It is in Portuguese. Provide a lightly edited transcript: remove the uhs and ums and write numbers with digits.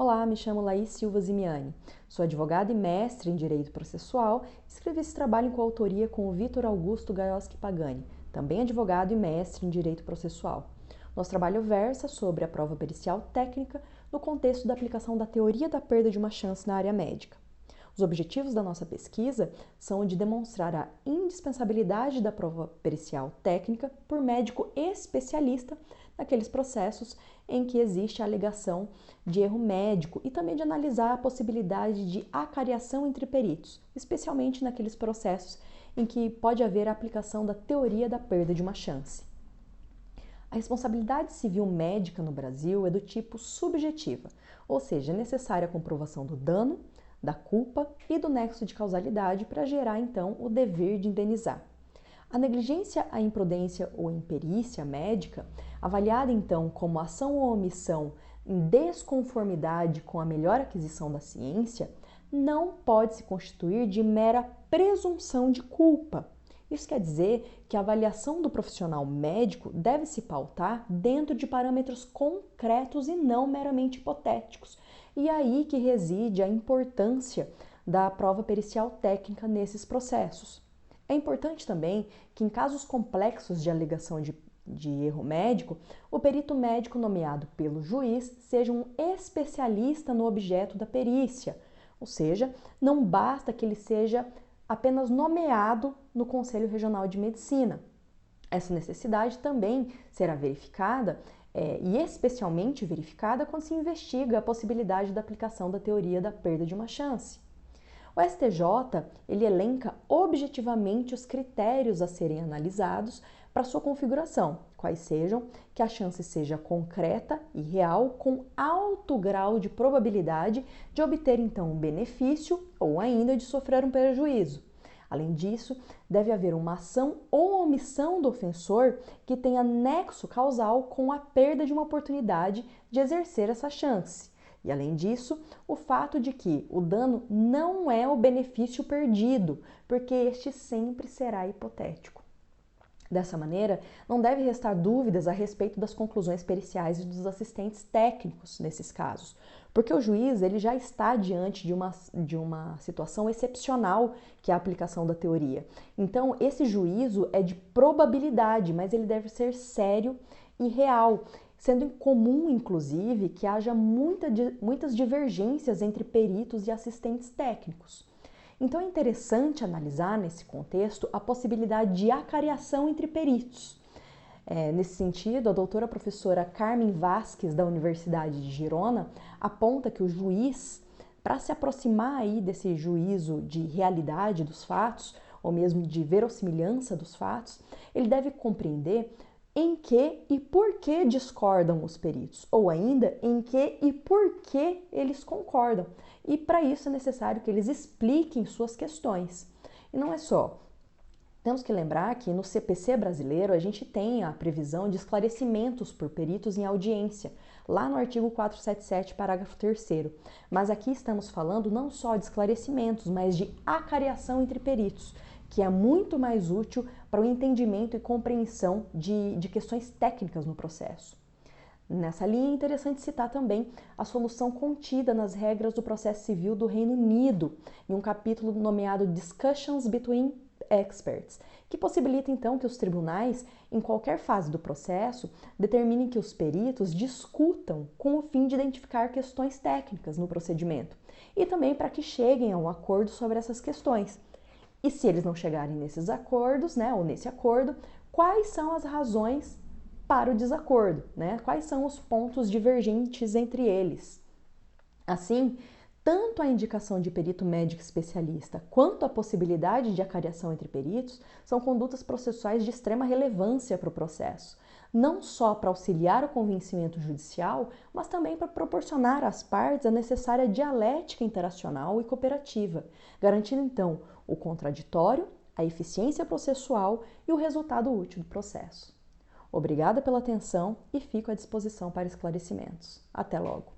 Olá, me chamo Laís Silva Zimiani. Sou advogada e mestre em Direito Processual e escrevi esse trabalho em coautoria com o Vitor Augusto Gaioski Pagani, também advogado e mestre em Direito Processual. Nosso trabalho versa sobre a prova pericial técnica no contexto da aplicação da teoria da perda de uma chance na área médica. Os objetivos da nossa pesquisa são de demonstrar a indispensabilidade da prova pericial técnica por médico especialista naqueles processos em que existe a alegação de erro médico e também de analisar a possibilidade de acariação entre peritos, especialmente naqueles processos em que pode haver a aplicação da teoria da perda de uma chance. A responsabilidade civil médica no Brasil é do tipo subjetiva, ou seja, é necessária a comprovação do dano, da culpa e do nexo de causalidade para gerar, então, o dever de indenizar. A negligência, a imprudência ou imperícia médica, avaliada, então, como ação ou omissão em desconformidade com a melhor aquisição da ciência, não pode se constituir de mera presunção de culpa. Isso quer dizer que a avaliação do profissional médico deve se pautar dentro de parâmetros concretos e não meramente hipotéticos. E é aí que reside a importância da prova pericial técnica nesses processos. É importante também que em casos complexos de alegação de erro médico, o perito médico nomeado pelo juiz seja um especialista no objeto da perícia, ou seja, não basta que ele seja apenas nomeado no Conselho Regional de Medicina. Essa necessidade também será verificada e especialmente verificada quando se investiga a possibilidade da aplicação da teoria da perda de uma chance. O STJ, ele elenca objetivamente os critérios a serem analisados para sua configuração, quais sejam que a chance seja concreta e real, com alto grau de probabilidade de obter então um benefício ou ainda de sofrer um prejuízo. Além disso, deve haver uma ação ou omissão do ofensor que tenha nexo causal com a perda de uma oportunidade de exercer essa chance. E além disso, o fato de que o dano não é o benefício perdido, porque este sempre será hipotético. Dessa maneira, não deve restar dúvidas a respeito das conclusões periciais e dos assistentes técnicos nesses casos, porque o juiz ele já está diante de uma situação excepcional, que é a aplicação da teoria. Então, esse juízo é de probabilidade, mas ele deve ser sério e real, sendo incomum, inclusive, que haja muitas divergências entre peritos e assistentes técnicos. Então é interessante analisar nesse contexto a possibilidade de acariação entre peritos. Nesse sentido, a doutora professora Carmen Vasques, da Universidade de Girona, aponta que o juiz, para se aproximar aí desse juízo de realidade dos fatos, ou mesmo de verossimilhança dos fatos, ele deve compreender em que e por que discordam os peritos, ou ainda em que e por que eles concordam. E para isso é necessário que eles expliquem suas questões. E não é só. Temos que lembrar que no CPC brasileiro a gente tem a previsão de esclarecimentos por peritos em audiência, lá no artigo 477, parágrafo 3º. Mas aqui estamos falando não só de esclarecimentos, mas de acariação entre peritos, que é muito mais útil para o entendimento e compreensão de questões técnicas no processo. Nessa linha é interessante citar também a solução contida nas regras do processo civil do Reino Unido, em um capítulo nomeado Discussions Between Experts, que possibilita então que os tribunais, em qualquer fase do processo, determinem que os peritos discutam com o fim de identificar questões técnicas no procedimento e também para que cheguem a um acordo sobre essas questões. E se eles não chegarem nesses acordos, ou nesse acordo, quais são as razões para o desacordo, Quais são os pontos divergentes entre eles? Assim, tanto a indicação de perito médico especialista quanto a possibilidade de acariação entre peritos são condutas processuais de extrema relevância para o processo, não só para auxiliar o convencimento judicial, mas também para proporcionar às partes a necessária dialética interacional e cooperativa, garantindo então o contraditório, a eficiência processual e o resultado útil do processo. Obrigada pela atenção e fico à disposição para esclarecimentos. Até logo!